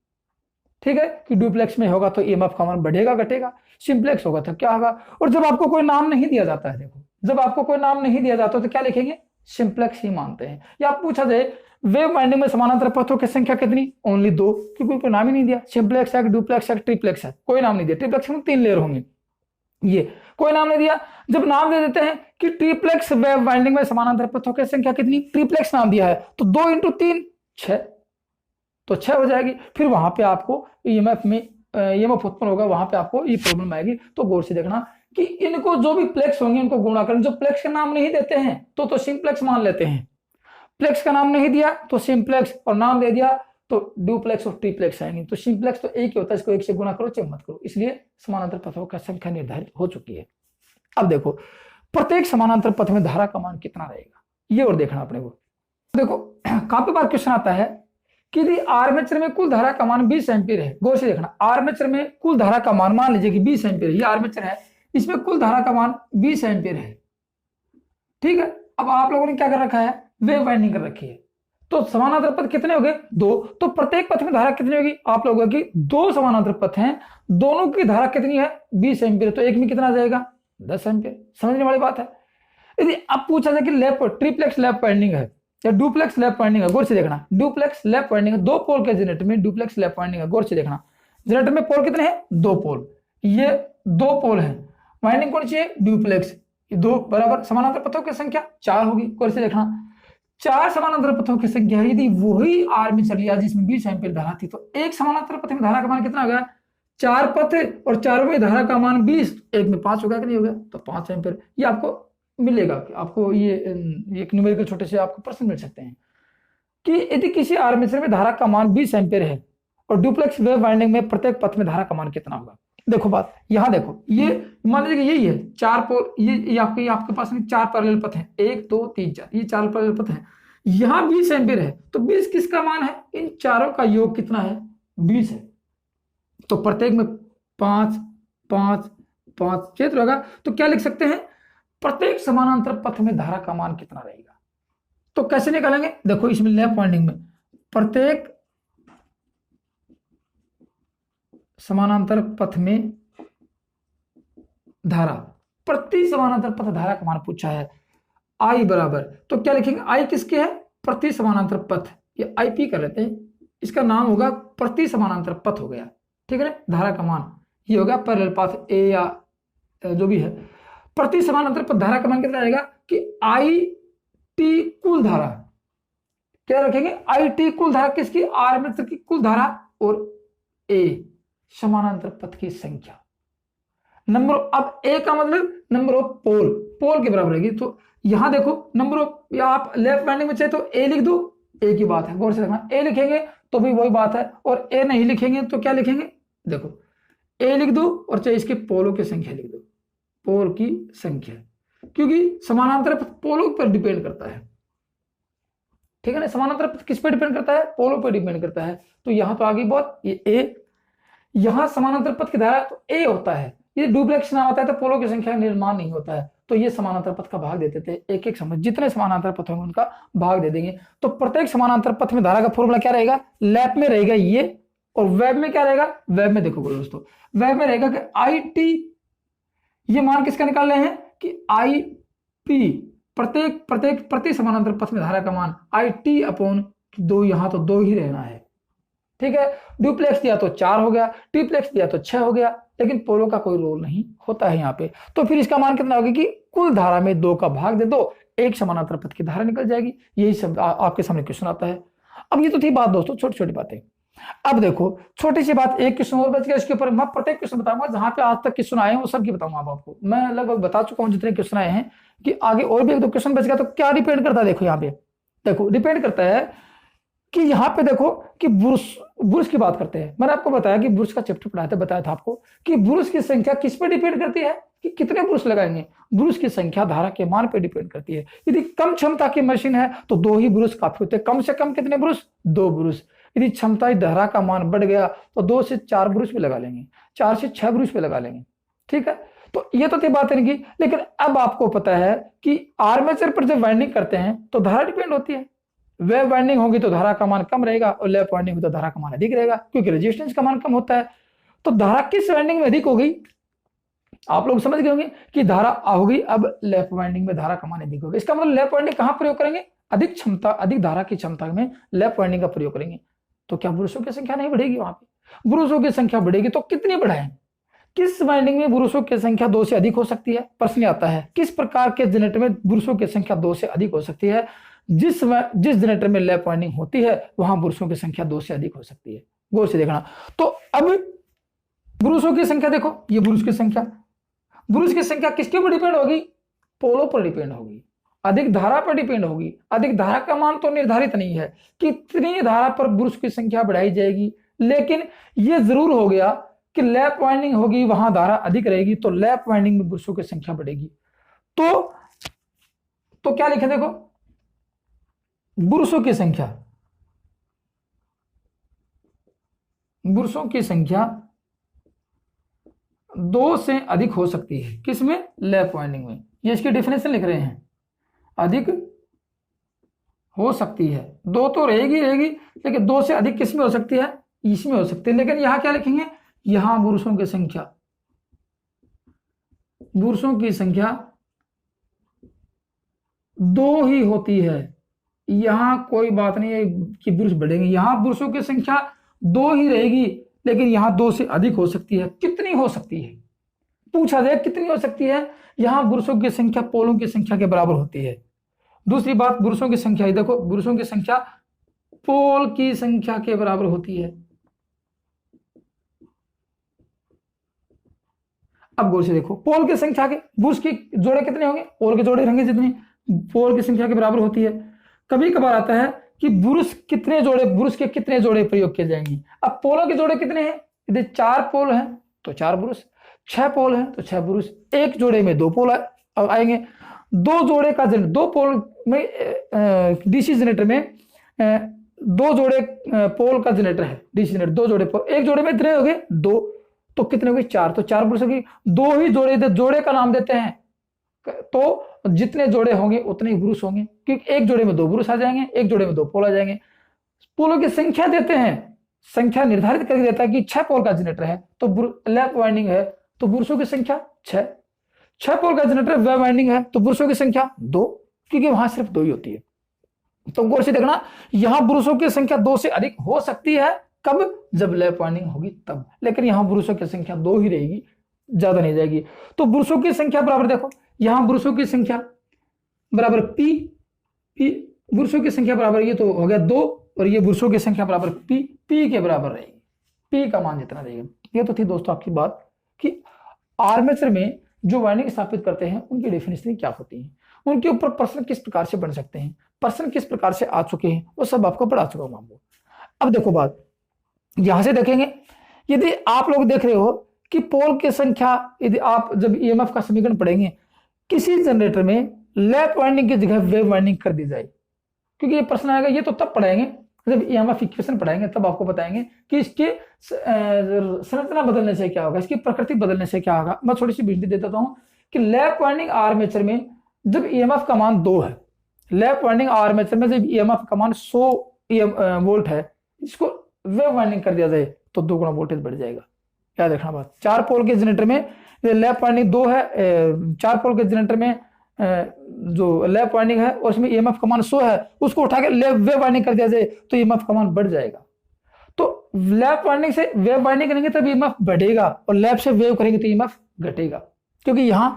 ठीक है, कि ड्यूप्लेक्स में होगा तो ईएमएफ का मान बढ़ेगा घटेगा, सिंप्लेक्स होगा तो क्या होगा। और जब आपको कोई नाम नहीं दिया जाता है, देखो जब आपको कोई नाम नहीं दिया जाता तो क्या लिखेंगे? सिंप्लेक्स ही मानते हैं। या पूछा जाए वेव वाइंडिंग में समानांतर पथों की संख्या कितनी, ओनली 2, क्योंकि कोई नाम ही नहीं दिया। सिंप्लेक्स है, डुप्लेक्स है, ट्रिप्लेक्स है, कोई नाम नहीं दिया। ट्रिप्लेक्स में 3 लेयर होंगे, ये कोई नाम नहीं दिया। जब नाम दे देते हैं कि ट्रिप्लेक्स वेव वाइंडिंग में समानांतर पथों की संख्या कितनी, ट्रिप्लेक्स नाम दिया है तो 2 × 3 6, तो 6 हो जाएगी। फिर वहां पे आपको ईएमएफ में ईएमएफ उत्पन्न होगा, वहां पे आपको ये प्रॉब्लम आएगी। तो गौर से देखना कि इनको जो भी प्लेक्स होंगे इनको गुणा करें। जो प्लेक्स का नाम नहीं देते हैं तो सिंप्लेक्स मान लेते हैं, प्लेक्स का नाम नहीं दिया तो सिंप्लेक्स, और नाम दे दिया तो डुप्लेक्स और ट्रिप्लेक्स आएंगे। तो सिंप्लेक्स तो एक ही होता है, इसको 1 से गुणा करो चाहे मत करो, इसलिए समानांतर पथों का संख्या निर्धारित हो चुकी है। अब देखो प्रत्येक समानांतर पथ में धारा का मान कितना रहेगा, ये और देखना अपने को। देखो काफी बार क्वेश्चन आता है कि यदि आर्मेचर में कुल धारा का मान 20 एम्पीयर है, गौर से देखना, आर्मेचर में कुल धारा का मान लीजिए कि 20 एम्पीयर है, ये आर्मेचर है, इसमें कुल धारा का मान 20 एम्पीयर है, ठीक है। अब आप लोगों ने क्या कर रखा है, वेव वाइंडिंग कर रखी है, तो समानांतर पथ कितने हो गए, 2। तो प्रत्येक पथ में धारा कितनी होगी, आप लोगों की 2 समानांतर पथ हैं, दोनों की धारा कितनी है 20 एम्पीयर, तो एक में कितना आ जाएगा 10 एम्पीयर। समझने वाली बात है। यदि अब पूछा जाए कि लैप ट्रिप्लेक्स लैप वाइंडिंग है या डुप्लेक्स लैप वाइंडिंग है, गौर से देखना, डुप्लेक्स लैप वाइंडिंग है, 2 पोल के जनरेटर में डुप्लेक्स लैप वाइंडिंग है, गौर से देखना। जनरेटर में पोल कितने हैं, 2 पोल, ये 2 पोल है, वाइंडिंग कौन सी है, डुप्लेक्स, 2 बराबर समानांतर पथों की संख्या 4 होगी, गौर से देखना। 4 समानांतर पथों की संख्या है, यदि वही आर्मेचर लिया जिसमें 20 एम्पीयर धारा थी, तो एक समानांतर पथ में धारा का मान कितना हो गया, 4 पथ और चारों में धारा का मान 20, एक में 5 होगा कि नहीं होगा, तो 5 एम्पीयर। ये आपको मिलेगा, आपको ये एक न्यूमेरिकल छोटे से आपको प्रश्न मिल सकते हैं कि यदि किसी आर्मेचर में धारा का मान 20 एम्पीयर है और डुप्लेक्स वेव वाइंडिंग में प्रत्येक पथ में धारा का मान कितना होगा। देखो बात यहां देखो, ये मान लीजिए यही है 4 पोल, ये आपके पास में 4 पैरेलल पथ हैं, 1 2 3 4, ये 4 पैरेलल पथ हैं, यहां 20 एम्पीयर है, तो 20 किसका मान है, इन चारों का योग कितना है 20 है, तो प्रत्येक में 5 5 5 क्षेत्र होगा। तो क्या लिख सकते हैं, प्रत्येक समानांतर पथ में धारा का मान कितना रहेगा। तो कैसे निकालेंगे, देखो इसमें लैप वाइंडिंग में प्रत्येक समानांतर पथ में धारा, प्रति समानांतर पथ धारा का मान पूछा है, आई बराबर, तो क्या लिखेंगे, आई किसके है, प्रति समानांतर पथ, ये आईपी कर लेते हैं, इसका नाम होगा प्रति समानांतर पथ हो गया, ठीक है ना। धारा का मान ये होगा पैरेलल पाथ ए या जो भी है, प्रति समानांतर पथ धारा का मान कितना रहेगा कि आई टी कुल धारा, क्या रखेंगे, आई टी कुल धारा किसकी, आर्मेचर की कुल धारा, और ए समानांतर पथ की संख्या, नंबर, अब ए का मतलब नंबर ऑफ पोल, पोल के बराबर रहेगी। तो यहां देखो नंबर ऑफ, या आप लेफ्ट वाइंडिंग में चाहे तो ए लिख दो, ए की बात है, गौर से देखना, ए लिखेंगे तो भी वही बात है, और ए नहीं लिखेंगे तो क्या लिखेंगे, देखो ए लिख दो और चाहे इसके पोलों की संख्या लिख दो, पोल की संख्या, क्योंकि समानांतर पथ पोलों पर डिपेंड करता है, ठीक है ना। समानांतर पथ किस पर डिपेंड करता है, पोलों पर डिपेंड करता है। तो यहां तो आगे बहुत, ये ए, यहां समानांतर पथ की धारा तो ए होता है, ये डुप्लेक्स नाम आता है तो पोलों की संख्या का निर्माण नहीं होता है, तो ये समानांतर पथ का भाग देते थे, एक एक समय जितने समानांतर पथ होंगे उनका भाग दे देंगे। तो प्रत्येक समानांतर पथ में धारा का फॉर्मूला क्या रहेगा, लैप में रहेगा ये, और वेब में क्या रहेगा, वेब में देखो दोस्तों, वेब में रहेगा कि आई टी, ये मान किसका निकाल रहे हैं कि आई पी, प्रति समानांतर पथ में धारा का मान आई टी अपॉन 2, यहां तो 2 ही रहना है, ठीक है। डुप्लेक्स दिया तो 4 हो गया, ट्रिप्लेक्स दिया तो 6 हो गया, लेकिन पोलो का कोई रोल नहीं होता है यहाँ पे। तो फिर इसका मान कितना होगा कि कुल धारा में 2 का भाग दे दो, एक समानांतर पथ की धारा निकल जाएगी। यही सब आपके सामने क्वेश्चन आता है। अब ये तो थी बात दोस्तों, छोटी छोटी बातें। अब देखो छोटी सी बात, एक क्वेश्चन और बच गया, इसके ऊपर मैं प्रत्येक क्वेश्चन बताऊंगा, जहां पे आज तक क्वेश्चन आए हैं वो सब की बताऊंगा आपको। मैं लगभग बता चुका हूं जितने क्वेश्चन आए हैं, कि आगे और भी एक दो क्वेश्चन बच गया। तो क्या डिपेंड करता है, देखो यहाँ पे, देखो डिपेंड करता है कि यहाँ पे देखो कि ब्रुश की बात करते हैं। मैंने आपको बताया कि ब्रुश का चैप्टर पढ़ाया था, बताया था आपको कि ब्रुश की संख्या किस पे डिपेंड करती है, कि कितने ब्रुश लगाएंगे। ब्रुश की संख्या धारा के मान पे डिपेंड करती है। यदि कम क्षमता की मशीन है तो 2 ही ब्रुश काफी होते हैं, कम से कम कितने ब्रुश, 2 ब्रुश। यदि क्षमता धारा का मान बढ़ गया तो 2 से 4 ब्रुश भी लगा लेंगे, 4 से 6 ब्रुश भी लगा लेंगे, ठीक है। तो ये तो थी बात इनकी। लेकिन अब आपको पता है कि आर्मेचर पर जब वाइंडिंग करते हैं तो धारा डिपेंड होती है। वेव वाइंडिंग होगी तो धारा का मान कम रहेगा, और लैप वाइंडिंग होगी तो धारा का मान अधिक रहेगा, क्योंकि रेजिस्टेंस का मान कम होता है। तो धारा किस वाइंडिंग में अधिक होगी, आप लोग समझ गए होंगे कि धारा होगी, अब लेफ्ट वाइंडिंग में धारा कमान अधिक होगी। इसका मतलब लेफ्ट वाइंडिंग कहां प्रयोग करेंगे, अधिक क्षमता, अधिक धारा की क्षमता में लेफ्ट वाइंडिंग का प्रयोग करेंगे। तो क्या ब्रुशों की संख्या नहीं बढ़ेगी, वहां पे ब्रुशों की संख्या बढ़ेगी तो कितनी बढ़ाएं, किस वाइंडिंग में ब्रुशों की संख्या 2 से अधिक हो सकती है। प्रश्न आता है किस प्रकार के जनरेटर में ब्रुशों की संख्या 2 से अधिक हो सकती है। जिस जनरेटर में लैप वाइंडिंग होती है वहां ब्रुशों की संख्या 2 से अधिक हो सकती है। गौर से देखना। तो अब ब्रुशों की संख्या देखो, ये ब्रुश की संख्या, ब्रुश की संख्या किसके ऊपर डिपेंड होगी, पोलों पर डिपेंड होगी, अधिक धारा पर डिपेंड होगी। अधिक धारा का मान तो निर्धारित नहीं है, कितनी धारा पर ब्रुश की संख्या बढ़ाई जाएगी, लेकिन यह जरूर हो गया कि लैप वाइंडिंग होगी वहां धारा अधिक रहेगी, तो लैप वाइंडिंग में ब्रुशों की संख्या बढ़ेगी। तो क्या लिखे देखो, ब्रुशों की संख्या, ब्रुशों की संख्या 2 से अधिक हो सकती है, किसमें, लैप वाइंडिंग में। ये इसकी डेफिनेशन लिख रहे हैं, अधिक हो सकती है, 2 तो रहेगी लेकिन 2 से अधिक किसमें हो सकती है, इसमें हो सकती है। लेकिन यहां क्या लिखेंगे, यहां ब्रुशों की संख्या, ब्रुशों की संख्या 2 ही होती है। यहां कोई बात नहीं है कि ब्रुश बढ़ेंगे, यहां ब्रुशों की संख्या 2 ही रहेगी, लेकिन यहां 2 से अधिक हो सकती है। कितनी हो सकती है, पूछा जाए कितनी हो सकती है। यहां ब्रुशों की संख्या पोलों की संख्या के बराबर होती है। दूसरी बात, ब्रुशों की संख्या, देखो ब्रुशों की संख्या पोल की संख्या के बराबर होती है। अब गौर से देखो, पोल की संख्या के ब्रुश की जोड़े कितने होंगे, पोल के जोड़े रहेंगे जितनी पोल की संख्या के बराबर होती है। कभी कभार आता है कि ब्रुश कितने जोड़े, ब्रुश के कितने जोड़े प्रयोग किए जाएंगे। अब पोलों के जोड़े कितने हैं, यदि 4 पोल हैं तो 4 ब्रुश, 6 पोल हैं तो 6 ब्रुश, एक जोड़े में 2 पोल आएंगे। 2 जोड़े का जनरेटर, 2 पोल में डीसी जनरेटर में 2 जोड़े पोल का जनरेटर है, डीसी जनरेटर 2 जोड़े पोल, एक जोड़े में कितने हो गए, 2, तो कितने हो गए, 4, तो 4 ब्रुश होगी। 2 ही जोड़े का नाम देते हैं, तो जितने जोड़े होंगे उतने ही ब्रुश होंगे, क्योंकि एक जोड़े में 2 ब्रुश आ जाएंगे, एक जोड़े में 2 पोल आ जाएंगे। पोलों की संख्या देते हैं, संख्या निर्धारित करके देता है कि 6 पोल का जनरेटर है तो लैप वाइंडिंग है तो ब्रुशों की संख्या 6, 6 पोल का जनरेटर वेव वाइंडिंग है तो ब्रुशों की संख्या 2, क्योंकि वहां सिर्फ 2 ही होती है। तो गौर से देखना, यहां ब्रुशों की संख्या 2 से अधिक हो सकती है, कब, जब लैप वाइंडिंग होगी तब, लेकिन यहां ब्रुशों की संख्या 2 ही रहेगी, ज्यादा नहीं जाएगी। तो ब्रुशों की संख्या बराबर, देखो यहां ब्रुशों की संख्या बराबर पी, ब्रुशों की संख्या बराबर, ये तो हो गया 2, और ये ब्रुशों की संख्या बराबर पी के बराबर रहेगी, पी का मान जितना रहेगा। ये तो थी दोस्तों आपकी बात कि आर्मेचर में जो वाइंडिंग स्थापित करते हैं उनकी डेफिनेशन क्या होती है, उनके ऊपर प्रश्न किस प्रकार से बन सकते हैं, प्रश्न किस प्रकार से आ चुके हैं, वो सब आपको पढ़ा चुका हूं आपको। अब देखो बात, यहां से देखेंगे, यदि आप लोग देख रहे हो कि पोल की संख्या, यदि आप जब ईएमएफ का समीकरण पढ़ेंगे, किसी जनरेटर में लैप वाइंडिंग की जगह वेव वाइंडिंग कर दी जाए, क्योंकि ये प्रश्न आएगा, ये तो तब पढ़ाएंगे जब ईएमएफ इक्वेशन पढ़ाएंगे, तब आपको बताएंगे कि इसके संरचना बदलने से क्या होगा, इसकी प्रकृति बदलने से क्या होगा। मैं थोड़ी सी बिजली दे देता हूं कि लैप वाइंडिंग आर्मेचर में जब ईएमएफ का मान 2 है, लैप वाइंडिंग आर्मेचर में जब ईएमएफ का मान 100 वोल्ट है, इसको वेव वाइंडिंग कर दिया जाए तो 2 गुना वोल्टेज बढ़ जाएगा। याद रखना बात, 4 पोल के जनरेटर में लैप वाइंडिंग 2 है, 4 पोल के जनरेटर में जो लैप वाइंडिंग है और उसमें ईएमएफ का मान 100 है, उसको उठा के वेव वाइंडिंग कर दिया जाए तो ईएमएफ का मान बढ़ जाएगा। तो लैप वाइंडिंग से वेव वाइंडिंग करेंगे तब ईएमएफ बढ़ेगा, और लैप से वेव करेंगे तो ईएमएफ घटेगा, क्योंकि यहां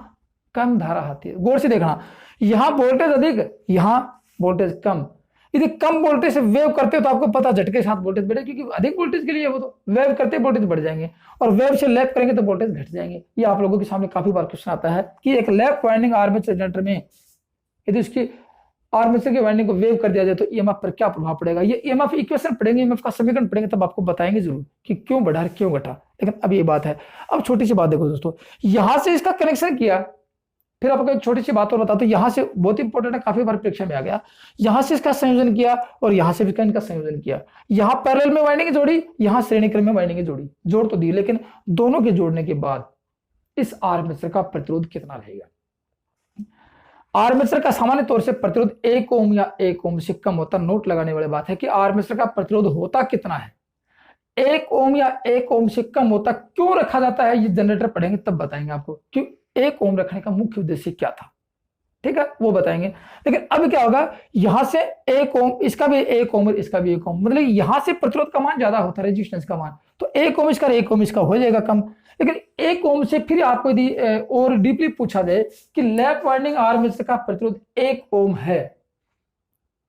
कम धारा आती है। गौर से देखना, यहां वोल्टेज अधिक, यहां वोल्टेज कम। यदि कम वोल्टेज से वेव करते हो तो आपको पता झटके के साथ वोल्टेज बढ़े, क्योंकि अधिक वोल्टेज के लिए वो तो वेव करते वोल्टेज बढ़ जाएंगे, और वेव से लैप करेंगे तो वोल्टेज घट जाएंगे। ये आप लोगों के सामने काफी बार क्वेश्चन आता है कि एक लैप वाइंडिंग आर्मेचर जनरेटर में यदि उसकी आर्मेचर की वाइंडिंग को वेव कर दिया जाए तो ईएमएफ पर क्या प्रभाव पड़ेगा। ये ईएमएफ इक्वेशन पढ़ेंगे, ईएमएफ का समीकरण पढ़ेंगे, तब आपको बताएंगे जरूर कि क्यों बढ़ा क्यों घटा। लेकिन अब ये बात है, अब छोटी सी बात देखो दोस्तों, यहां से इसका कनेक्शन किया, फिर आपको एक छोटी सी बात और बताता हूं, यहां से बहुत इंपॉर्टेंट है, काफी बार परीक्षा में आ गया। यहां से इसका संयोजन किया और यहां से भी इनका संयोजन किया, यहां पैरेलल में वाइंडिंग जोड़ी, यहां श्रेणी क्रम में वाइंडिंग जोड़ी, जोड़ तो दी, लेकिन दोनों के जोड़ने के बाद इस आर्मेचर का प्रतिरोध कितना रहेगा। आर्मेचर का सामान्य तौर से प्रतिरोध 1 ओम या 1 ओम से कम होता, नोट लगाने वाली बात है कि आर्मेचर का प्रतिरोध होता कितना है। 1 ओम या 1 ओम से कम होता क्यों रखा जाता है, ये जनरेटर पढ़ेंगे तब बताएंगे आपको क्यों 1 ओम रखने का मुख्य उद्देश्य क्या था, ठीक है, वो बताएंगे। लेकिन अब क्या होगा, यहां से 1 ओम, इसका भी 1 ओम और इसका भी 1 ओम, मतलब यहां से प्रतिरोध का मान ज्यादा होता है, रेजिस्टेंस का मान, तो 1 ओम इसका 1 ओम इसका हो जाएगा कम। लेकिन 1 ओम से फिर आपको यदि और डीपली पूछा जाए कि लैप वाइंडिंग आर्मेचर का प्रतिरोध 1 ओम है,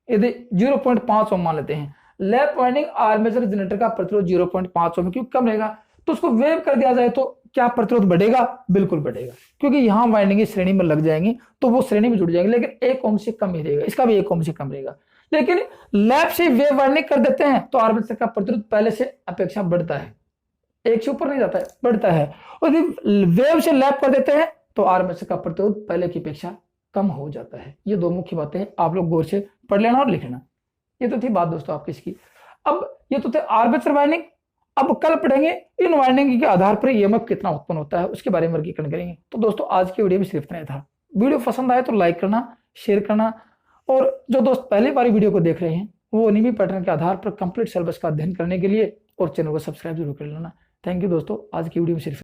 यदि 0.5 ओम मान लेते हैं, लैप वाइंडिंग आर्मेचर जनरेटर का प्रतिरोध 0.5 ओम, क्योंकि कम रहेगा, तो उसको वेव कर दिया जाए तो क्या प्रतिरोध बढ़ेगा, बिल्कुल बढ़ेगा, क्योंकि यहां वाइंडिंग श्रेणी में लग जाएंगी तो वो श्रेणी में जुड़ जाएंगे, लेकिन 1 ओम से कम ही रहेगा, इसका भी 1 ओम से कम रहेगा। लेकिन लैप से वेव वाइंडिंग कर देते हैं तो आर्मेचर का प्रतिरोध पहले से अपेक्षा बढ़ता है, 1 से ऊपर नहीं जाता है, बढ़ता है। और यदि वेव से लैप कर देते हैं तो आर्मेचर का प्रतिरोध पहले की अपेक्षा कम हो जाता है। ये दो मुख्य बातें हैं, आप लोग गौर से पढ़ लेना और लिखना। ये तो थी बात दोस्तों आपकी इसकी। अब ये तो थे आर्मेचर वाइंडिंग। अब कल पढ़ेंगे इन वाइंडिंग के आधार पर ईएमएफ कितना उत्पन्न होता है, उसके बारे में वर्गीकरण करेंगे। तो दोस्तों आज की वीडियो में सिर्फ इतना था। वीडियो पसंद आए तो लाइक करना, शेयर करना, और जो दोस्त पहली बार वीडियो को देख रहे हैं वो अनिमी पैटर्न के आधार पर कंप्लीट सिलेबस का अध्ययन करने के लिए और चैनल को सब्सक्राइब जरूर कर लेना। थैंक यू दोस्तों, आज की वीडियो में सिर्फ